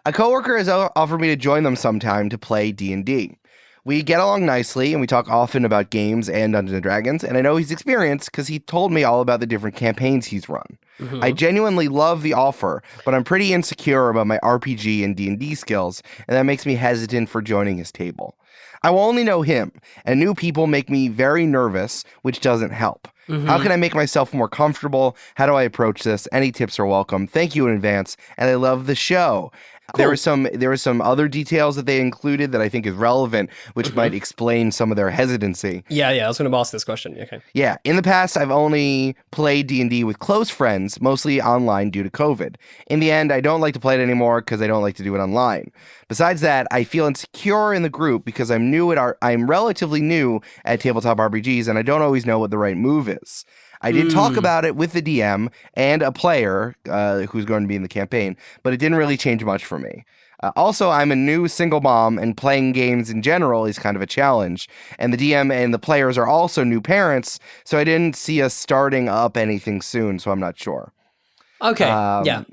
A coworker has offered me to join them sometime to play D&D. We get along nicely, and we talk often about games and Dungeons & Dragons, and I know he's experienced because he told me all about the different campaigns he's run. Mm-hmm. I genuinely love the offer, but I'm pretty insecure about my RPG and D&D skills, and that makes me hesitant for joining his table. I will only know him, and new people make me very nervous, which doesn't help. Mm-hmm. How can I make myself more comfortable? How do I approach this? Any tips are welcome. Thank you in advance, and I love the show. Cool. There were some other details that they included that I think is relevant, which might explain some of their hesitancy. Yeah, I was going to ask this question. Okay. Yeah, in the past, I've only played D&D with close friends, mostly online due to COVID. In the end, I don't like to play it anymore because I don't like to do it online. Besides that, I feel insecure in the group because I'm relatively new at tabletop RPGs, and I don't always know what the right move is. I did talk about it with the DM and a player who's going to be in the campaign, but it didn't really change much for me. Also, I'm a new single mom, and playing games in general is kind of a challenge. And the DM and the players are also new parents, so I didn't see us starting up anything soon, so I'm not sure. Okay.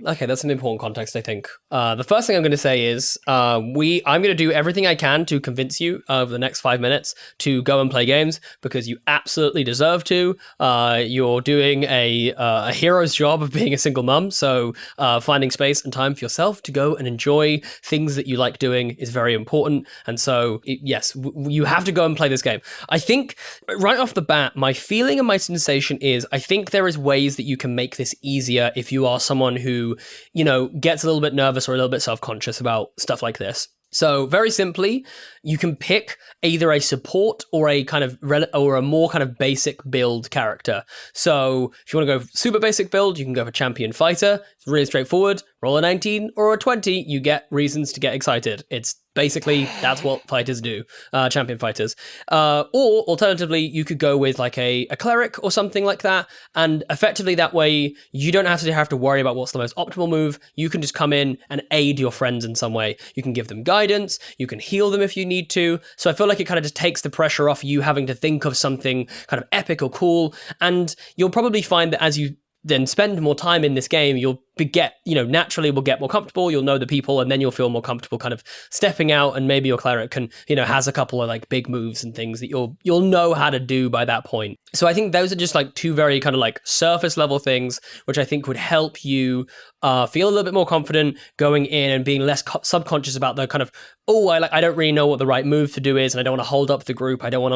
Okay. That's an important context, I think. The first thing I'm going to say is I'm going to do everything I can to convince you over the next 5 minutes to go and play games because you absolutely deserve to. You're doing a hero's job of being a single mum. So finding space and time for yourself to go and enjoy things that you like doing is very important. And so, yes, you have to go and play this game. I think right off the bat, my feeling and my sensation is I think there is ways that you can make this easier if you are someone who, gets a little bit nervous or a little bit self-conscious about stuff like this. So very simply, you can pick either a support or a kind of or a more kind of basic build character. So if you want to go super basic build, you can go for champion fighter. It's really straightforward. Roll a 19 or a 20, you get reasons to get excited. It's basically, that's what fighters do, champion fighters. Or alternatively, you could go with like a cleric or something like that. And effectively that way, you don't have to worry about what's the most optimal move. You can just come in and aid your friends in some way. You can give them guidance. You can heal them if you need to. So I feel like it kind of just takes the pressure off you having to think of something kind of epic or cool. And you'll probably find that as you then spend more time in this game, you'll naturally will get more comfortable. You'll know the people, and then you'll feel more comfortable kind of stepping out, and maybe your cleric can, has a couple of like big moves and things that you'll know how to do by that point. So I think those are just like two very kind of like surface level things, which I think would help you feel a little bit more confident going in and being less subconscious about the kind of, I don't really know what the right move to do is, and I don't want to hold up the group. I don't want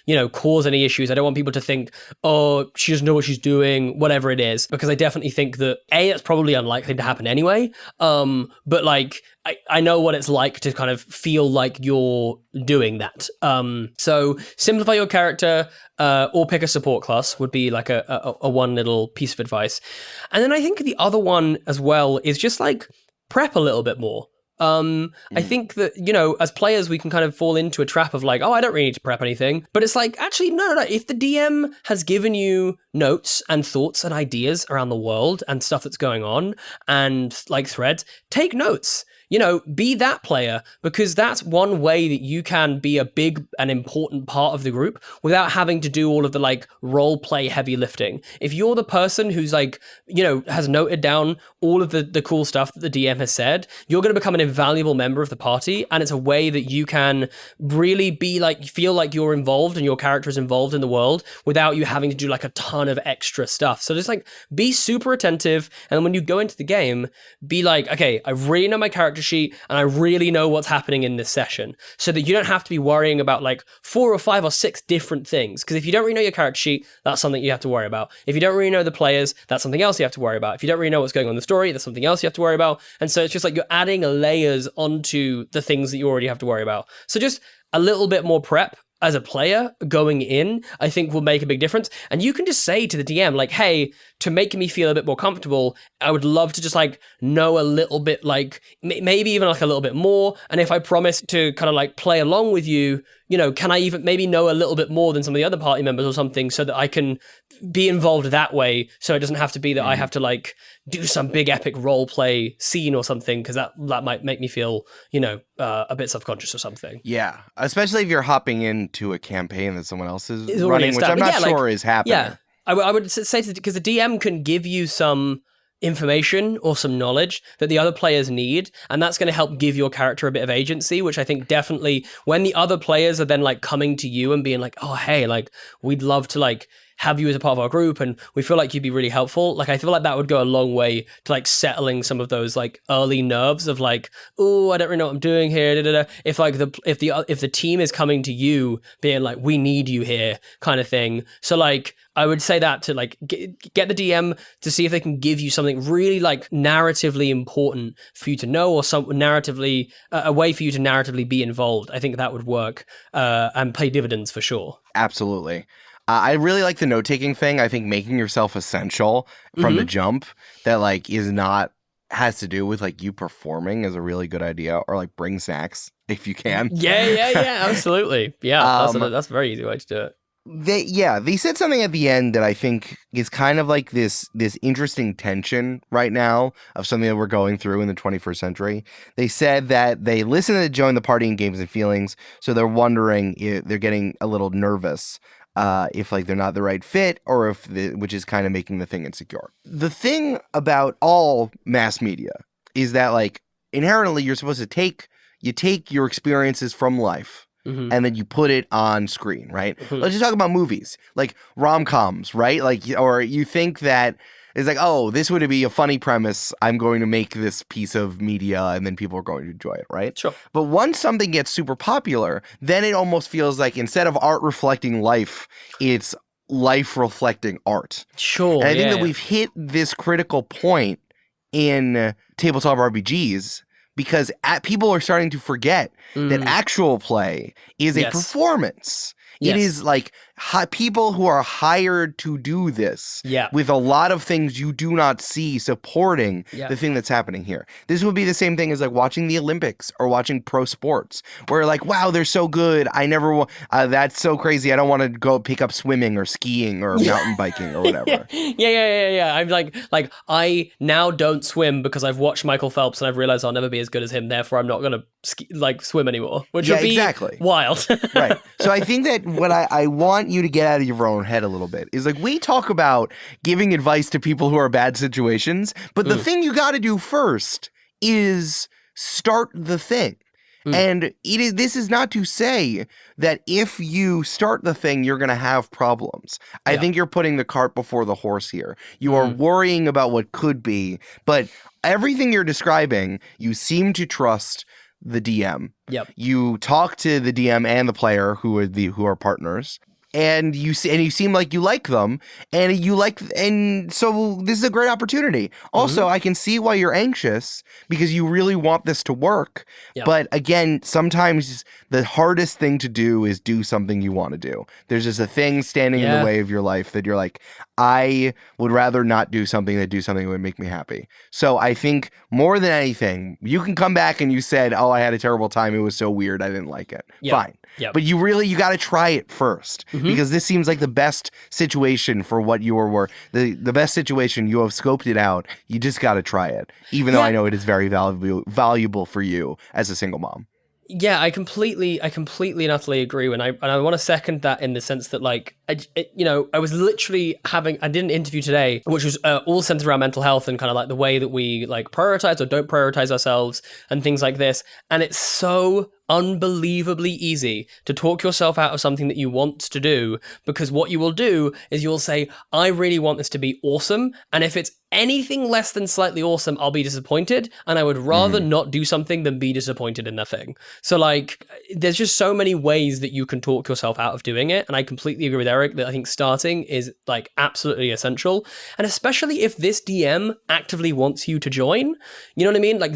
to cause any issues. I don't want people to think, she doesn't know what she's doing, whatever it is, because I definitely think that it's probably unlikely to happen anyway. But like, I know what it's like to kind of feel like you're doing that. So simplify your character, or pick a support class would be like a one little piece of advice. And then I think the other one as well is just like prep a little bit more. I think that, as players, we can kind of fall into a trap of like, I don't really need to prep anything. But it's like, actually, no. If the DM has given you notes and thoughts and ideas around the world and stuff that's going on and like threads, take notes. Be that player, because that's one way that you can be a big and important part of the group without having to do all of the like role play heavy lifting. If you're the person who's like, has noted down all of the cool stuff that the DM has said, you're going to become an invaluable member of the party. And it's a way that you can really be like, feel like you're involved and your character is involved in the world without you having to do like a ton of extra stuff. So just like be super attentive. And then when you go into the game, be like, okay, I really know my character sheet and I really know what's happening in this session, so that you don't have to be worrying about like 4 or 5 or 6 different things. Because if you don't really know your character sheet, that's something you have to worry about. If you don't really know the players, that's something else you have to worry about. If you don't really know what's going on in the story, that's something else you have to worry about. And so it's just like you're adding layers onto the things that you already have to worry about. So just a little bit more prep as a player going in, I think will make a big difference. And you can just say to the DM, like, hey, to make me feel a bit more comfortable, I would love to just like know a little bit, like maybe even like a little bit more. And if I promise to kind of like play along with you, can I even maybe know a little bit more than some of the other party members or something, so that I can be involved that way. So it doesn't have to be that I have to like do some big epic role play scene or something, because that might make me feel, a bit self-conscious or something. Yeah, especially if you're hopping into a campaign that someone else is running, which I'm not sure is happening. Yeah, I would say, because the DM can give you some information or some knowledge that the other players need, and that's going to help give your character a bit of agency, which I think definitely when the other players are then like coming to you and being like, oh hey, like we'd love to like have you as a part of our group and we feel like you'd be really helpful, like I feel like that would go a long way to like settling some of those like early nerves of like, oh, I don't really know what I'm doing here, if like if the team is coming to you being like, we need you here kind of thing. So like I would say that to like get the DM to see if they can give you something really like narratively important for you to know, or some narratively a way for you to narratively be involved. I think that would work and pay dividends for sure. Absolutely. I really like the note-taking thing. I think making yourself essential from the jump that like has to do with like you performing is a really good idea, or like bring snacks if you can. Yeah, absolutely. Yeah, that's a very easy way to do it. They said something at the end that I think is kind of like this interesting tension right now of something that we're going through in the 21st century. They said that they listen to Join the Party in Games and Feelings, so they're wondering if they're getting a little nervous if like they're not the right fit, or which is kind of making the thing insecure. The thing about all mass media is that like inherently you're supposed to take your experiences from life. And then you put it on screen, right? Let's just talk about movies, like rom-coms, right? Like, or you think that it's like, oh, this would be a funny premise, I'm going to make this piece of media and then people are going to enjoy it, right? Sure. But once something gets super popular, then it almost feels like instead of art reflecting life, it's life reflecting art. Sure. And I think that we've hit this critical point in tabletop RPGs, because people are starting to forget that actual play is a performance. It Yes. is like people who are hired to do this with a lot of things you do not see supporting the thing that's happening here. This would be the same thing as like watching the Olympics or watching pro sports where like, wow, they're so good. I never that's so crazy. I don't want to go pick up swimming or skiing or mountain biking or whatever. Yeah. I'm like I now don't swim because I've watched Michael Phelps and I've realized I'll never be as good as him. Therefore, I'm not going to swim anymore, which would be wild. Right. So I think that what I want you to get out of your own head a little bit is like we talk about giving advice to people who are bad situations, but the thing you got to do first is start the thing. And this is not to say that if you start the thing, you're going to have problems. I think you're putting the cart before the horse here. You are worrying about what could be, but everything you're describing, you seem to trust the DM. Yep. You talk to the DM and the player who are partners. And you seem like you like them, and so this is a great opportunity. Also, I can see why you're anxious because you really want this to work. Yep. But again, sometimes the hardest thing to do is do something you want to do. There's just a thing standing in the way of your life that you're like, I would rather not do something than do something that would make me happy. So I think more than anything, you can come back and you said, oh, I had a terrible time. It was so weird. I didn't like it. Yep. Fine. Yep. But you got to try it first because this seems like the best situation for what you were. The best situation, you have scoped it out. You just got to try it, even though I know it is very valuable for you as a single mom. Yeah, I completely and utterly agree. And I want to second that in the sense that like, I was literally I did an interview today, which was all centered around mental health and kind of like the way that we like prioritize or don't prioritize ourselves and things like this. And it's so unbelievably easy to talk yourself out of something that you want to do, because what you will do is you'll say, I really want this to be awesome. And if it's anything less than slightly awesome, I'll be disappointed. And I would rather not do something than be disappointed in that thing. So like, there's just so many ways that you can talk yourself out of doing it. And I completely agree with Eric that I think starting is like absolutely essential. And especially if this DM actively wants you to join, you know what I mean? Like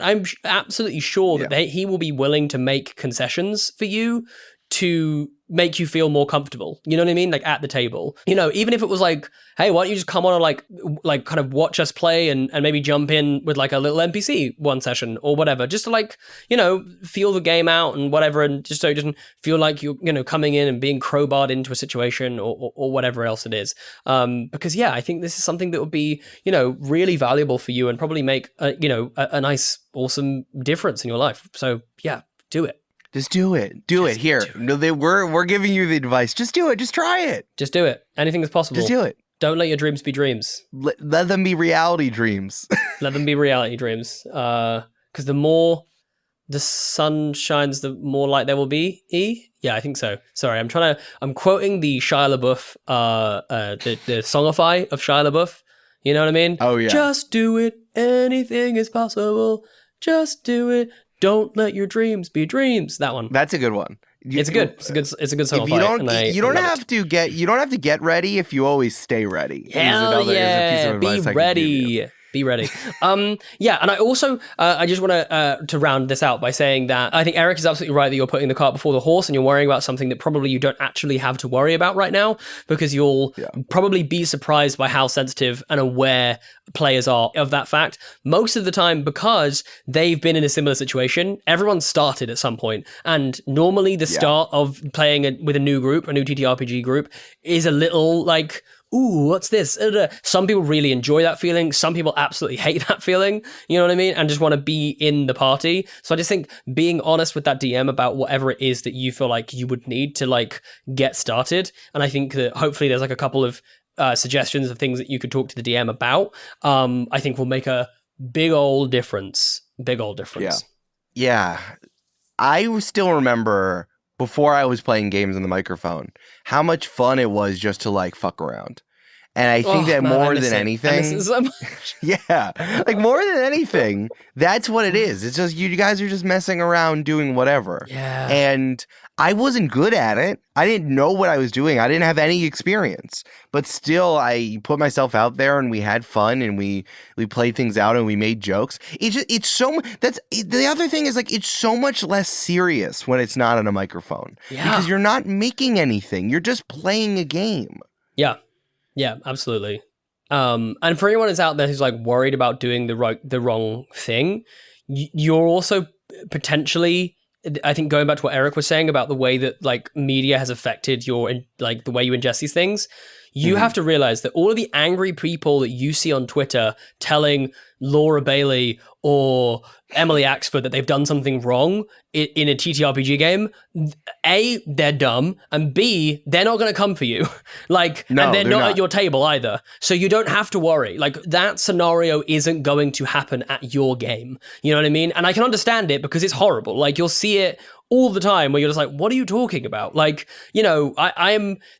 I'm absolutely sure that he will be willing to make concessions for you to make you feel more comfortable. You know what I mean? Like at the table, even if it was like, hey, why don't you just come on and like kind of watch us play and maybe jump in with like a little NPC one session or whatever, just to like, feel the game out and whatever. And just so it doesn't feel like you're, coming in and being crowbarred into a situation or whatever else it is. Because I think this is something that would be, really valuable for you and probably make, a nice, awesome difference in your life. So do it. Just do it. Do it. Here. No, we're giving you the advice. Just do it. Just try it. Just do it. Anything is possible. Just do it. Don't let your dreams be dreams. Let them be reality dreams. Let them be reality dreams. Because the more the sun shines, the more light there will be. Yeah, I think so. Sorry, I'm quoting the Shia LaBeouf, the songify of Shia LaBeouf. You know what I mean? Oh, yeah. Just do it. Anything is possible. Just do it. Don't let your dreams be dreams. That one. That's a good one. It's good. It's a good song. You don't have to get ready if you always stay ready. Hell yeah! Be ready. Be ready. And I also I just want to round this out by saying that I think Eric is absolutely right that you're putting the cart before the horse and you're worrying about something that probably you don't actually have to worry about right now, because you'll probably be surprised by how sensitive and aware players are of that fact most of the time, because they've been in a similar situation. Everyone started at some point, and normally the start of playing with a new group, a new TTRPG group, is a little like, ooh, what's this? Some people really enjoy that feeling. Some people absolutely hate that feeling. You know what I mean? And just want to be in the party. So I just think being honest with that DM about whatever it is that you feel like you would need to like get started. And I think that hopefully there's like a couple of suggestions of things that you could talk to the DM about. I think will make a big old difference. Big old difference. Yeah. I still remember before I was playing games on the microphone, how much fun it was just to like fuck around. And I think that man, I more miss than it. I anything, miss it so much. yeah, like more than anything, that's what it is. It's just you guys are just messing around doing whatever. Yeah. And I wasn't good at it. I didn't know what I was doing. I didn't have any experience. But still, I put myself out there and we had fun and we played things out and we made jokes. It's so that's the other thing is like it's so much less serious when it's not on a microphone. Yeah. Because you're not making anything. You're just playing a game. Yeah. Yeah, absolutely. And for anyone that's out there who's like worried about doing the wrong thing, you're also potentially, I think, going back to what Eric was saying about the way that like media has affected your like the way you ingest these things. You have to realize that all of the angry people that you see on Twitter telling Laura Bailey or Emily Axford that they've done something wrong in a TTRPG game, A, they're dumb, and B, they're not going to come for you. Like, No, and they're they're not not. at your table either. So you don't have to worry. Like, that scenario isn't going to happen at your game. You know what I mean? And I can understand it because it's horrible. Like, you'll see it all the time where you're just like, what are you talking about? Like, you know,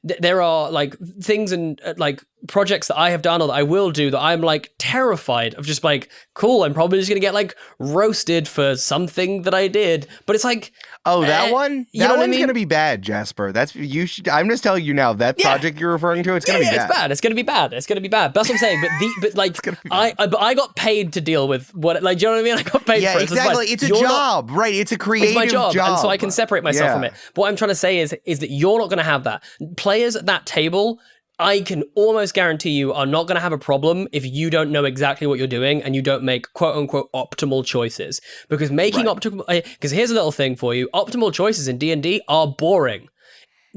there are like things and like projects that I have done or that I will do that I'm like terrified of just like, cool, I'm probably just going to get like roasted for something that I did. But it's like, Oh, that one? you know That what I one's mean? going to be bad, Jasper. I'm just telling you now, that project you're referring to, it's going to be bad. It's bad. It's going to be bad. It's going to be bad. That's what I'm saying. But like, I got paid to deal with what, like, do you know what I mean? I got paid for it. So exactly. It's a job, right? It's a creative it's my job, and so I can separate myself from it. But what I'm trying to say is that you're not going to have that. Players at that table, I can almost guarantee you, are not going to have a problem if you don't know exactly what you're doing and you don't make quote unquote optimal choices. Because making optimal, because here's a little thing for you: optimal choices in D&D are boring.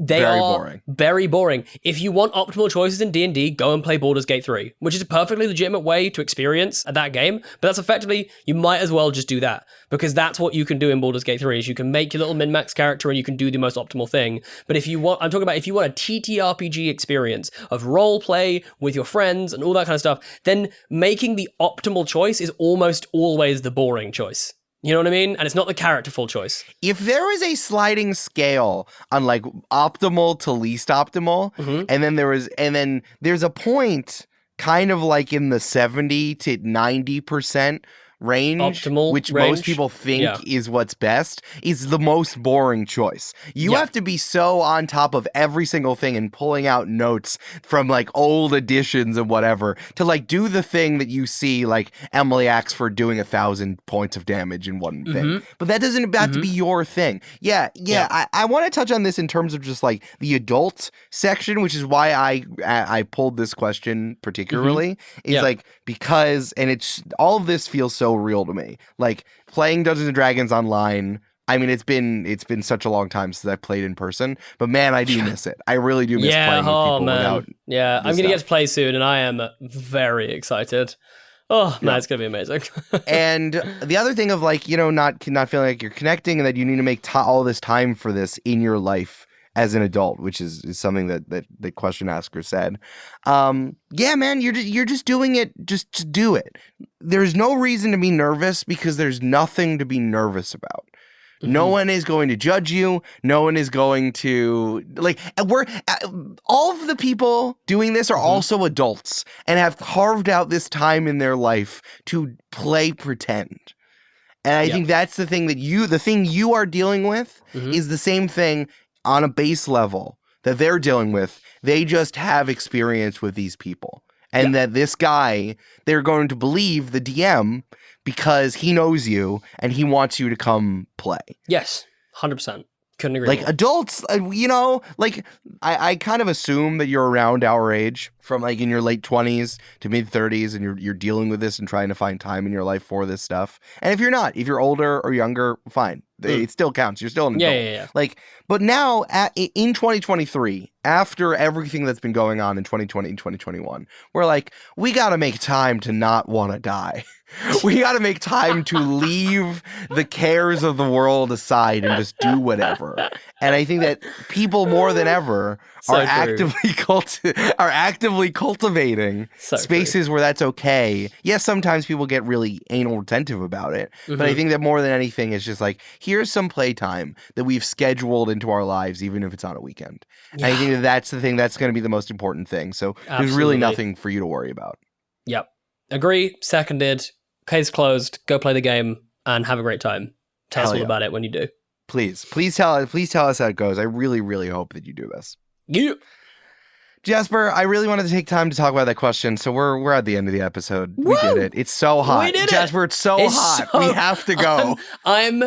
They are very boring. If you want optimal choices in D&D, go and play Baldur's Gate 3, which is a perfectly legitimate way to experience that game. But that's effectively, you might as well just do that, because that's what you can do in Baldur's Gate 3, is you can make your little min-max character and you can do the most optimal thing. But if you want, I'm talking about if you want a TTRPG experience of role play with your friends and all that kind of stuff, then making the optimal choice is almost always the boring choice. You know what I mean? And it's not the characterful choice. If there was a sliding scale on like optimal to least optimal, and then there's a point kind of like in the 70 to 90% range, Optimal which range? most people think is what's best, is the most boring choice. You have to be so on top of every single thing and pulling out notes from like old editions and whatever to like do the thing that you see like Emily Axford doing 1,000 points of damage in one thing. But that doesn't have to be your thing. Yeah. I want to touch on this in terms of just like the adult section, which is why I pulled this question particularly, is like because, and it's all of this feels so real to me. Like playing Dungeons and Dragons online. I mean, it's been such a long time since I played in person, but man, I do miss it. I really do miss playing with people without. Yeah, I'm gonna get to play soon, and I am very excited. Oh man, it's gonna be amazing. And the other thing of like, you know, not feeling like you're connecting and that you need to make all this time for this in your life as an adult, which is something that the question asker said. Yeah, man, you're just doing it just to do it. There's no reason to be nervous because there's nothing to be nervous about. No one is going to judge you. No one is going to all of the people doing this are also adults and have carved out this time in their life to play pretend. And I think that's the thing the thing you are dealing with is the same thing on a base level that they're dealing with. They just have experience with these people. And that this guy, they're going to believe the DM because he knows you and he wants you to come play. Yes, 100%. Couldn't agree Like more. adults, you know, like I kind of assume that you're around our age, from like in your late 20s to mid 30s, and you're dealing with this and trying to find time in your life for this stuff. And if you're not, if you're older or younger, fine. It still counts. You're still an adult. Yeah. Like, but now in 2023, after everything that's been going on in 2020 and 2021, we're like, we got to make time to not want to die. We got to make time to leave the cares of the world aside and just do whatever. And I think that people more than ever are actively actively cultivating spaces where that's okay. Yes, sometimes people get really anal retentive about it, but I think that more than anything is just like, here's some playtime that we've scheduled into our lives, even if it's on a weekend. Yeah. And I think that that's the thing that's going to be the most important thing. So there's really nothing for you to worry about. Yep. Agree. Seconded. Case closed. Go play the game and have a great time. Tell us all about it when you do. Please tell us how it goes. I really, really hope that you do this. Yeah. Jasper, I really wanted to take time to talk about that question, so we're at the end of the episode. Woo! We did it. It's so hot. We did it. Jasper, it's hot. We have to go. I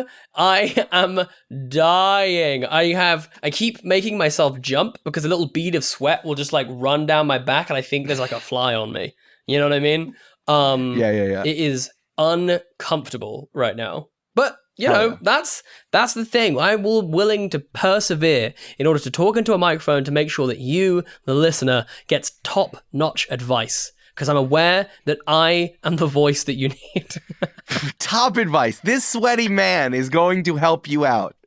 am dying. I keep making myself jump because a little bead of sweat will just like run down my back, and I think there's like a fly on me. You know what I mean? Yeah. It is uncomfortable right now. But you know, that's the thing. I'm willing to persevere in order to talk into a microphone to make sure that you, the listener, gets top-notch advice. Because I'm aware that I am the voice that you need. Top advice. This sweaty man is going to help you out.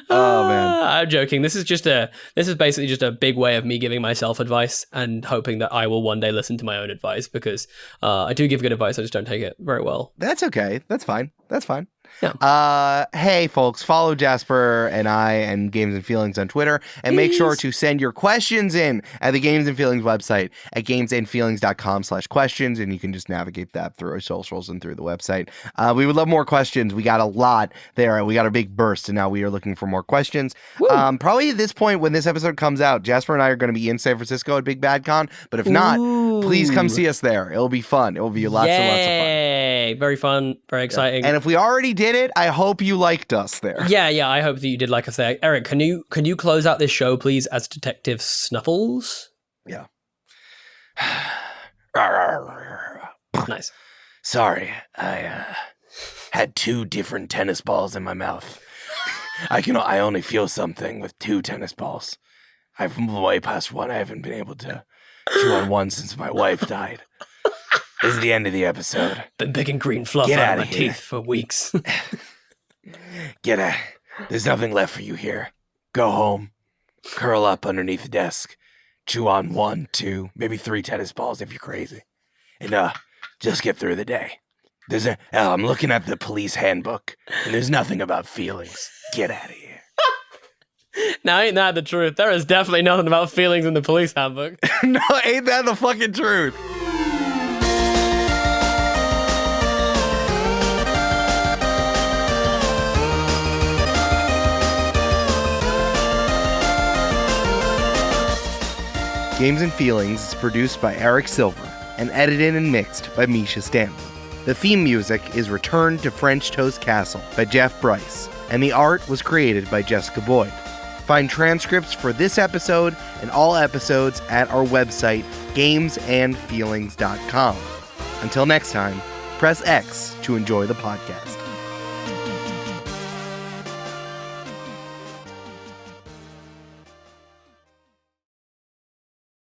Oh man, I'm joking. This is basically just a big way of me giving myself advice and hoping that I will one day listen to my own advice, because I do give good advice. I just don't take it very well. That's okay. That's fine. Yeah. Hey folks, follow Jasper and I and Games and Feelings on Twitter, and make sure to send your questions in at the Games and Feelings website at gamesandfeelings.com/questions, and you can just navigate that through our socials and through the website. We would love more questions. We got a lot there. We got a big burst, and now we are looking for more questions. Probably at this point when this episode comes out, Jasper and I are going to be in San Francisco at Big Bad Con, but if not, please come see us there. It'll be fun. It will be lots and lots of fun. Very fun, very exciting. And if we already did it, I hope you liked us there. Yeah, I hope that you did like us there. Eric, can you close out this show, please, as Detective Snuffles? Yeah. Nice. Sorry, I had 2 different tennis balls in my mouth. I only feel something with 2 tennis balls. I've way past one. I haven't been able to chew on one since my wife died. This is the end of the episode. Been picking green fluff out of my teeth for weeks. There's nothing left for you here. Go home. Curl up underneath the desk. Chew on 1, 2, maybe 3 tennis balls if you're crazy. And just get through the day. I'm looking at the police handbook, and there's nothing about feelings. Get out of here. Now, ain't that the truth? There is definitely nothing about feelings in the police handbook. No, ain't that the fucking truth? Games and Feelings is produced by Eric Silver and edited and mixed by Mischa Stanton. The theme music is Return to French Toast Castle by Jeff Bryce, and the art was created by Jessica Boyd. Find transcripts for this episode and all episodes at our website, gamesandfeelings.com. Until next time, press X to enjoy the podcast.